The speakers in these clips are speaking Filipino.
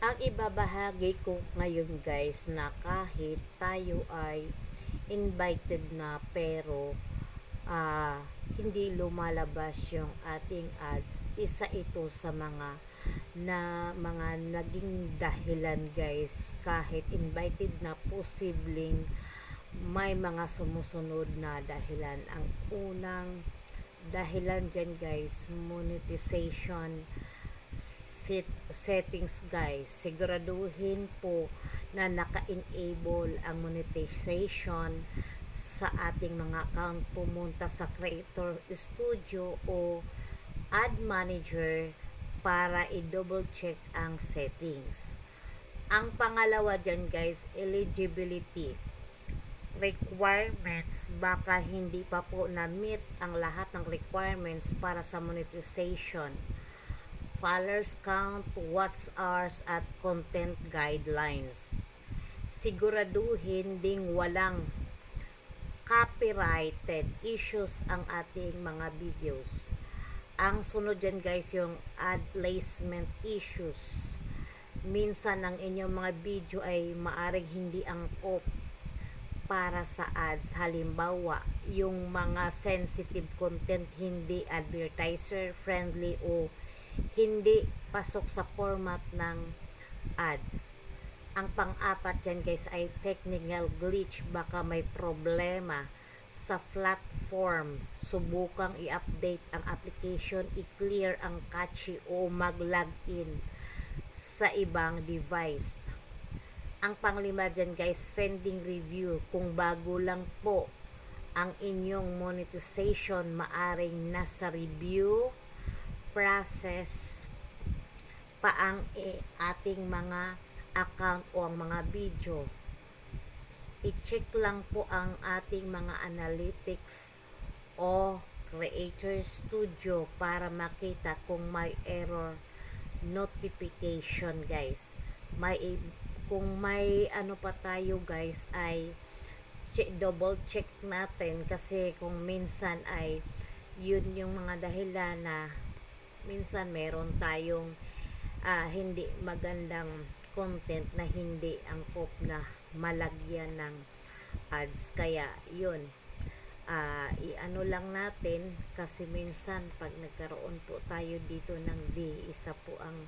Ang ibabahagi ko ngayon guys na kahit tayo ay invited na pero hindi lumalabas yung ating ads, isa ito sa mga naging dahilan guys, kahit invited na, posibleng may mga sumusunod na dahilan. Ang unang dahilan dyan guys, monetization settings guys. Siguraduhin po na naka-enable ang monetization sa ating mga account. Pumunta sa Creator Studio o Ad Manager para i-double check ang settings. Ang pangalawa dyan guys, eligibility requirements. Baka hindi pa po na-meet ang lahat ng requirements para sa monetization. Followers count, watch hours at content guidelines. Siguraduhin ding walang copyrighted issues ang ating mga videos. Ang sunod dyan guys, yung ad placement issues. Minsan ang inyong mga video ay maaring hindi angkop para sa ads. Halimbawa, yung mga sensitive content, hindi advertiser friendly o hindi pasok sa format ng ads. Ang pang-apat dyan guys ay technical glitch. Baka may problema sa platform. Subukang i-update ang application, i-clear ang cache o mag-login sa ibang device. Ang panglima dyan guys, pending review. Kung bago lang po ang inyong monetization, maaring nasa review process pa ang ating mga account o ang mga video. I-check lang po ang ating mga analytics o Creator Studio para makita kung may error notification guys. Kung may ano pa tayo guys, ay double check natin, kasi kung minsan ay yun yung mga dahilan na minsan meron tayong hindi magandang content na hindi angkop na malagyan ng ads. Kaya yun, i-ano lang natin, kasi minsan pag nagkaroon po tayo dito ng isa po ang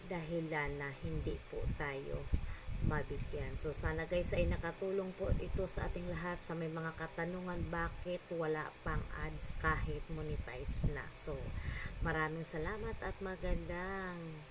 dahilan na hindi po tayo mabigyan. So sana guys ay nakatulong po ito sa ating lahat. Sa may mga katanungan bakit wala pang ads kahit monetize na. So maraming salamat at magandang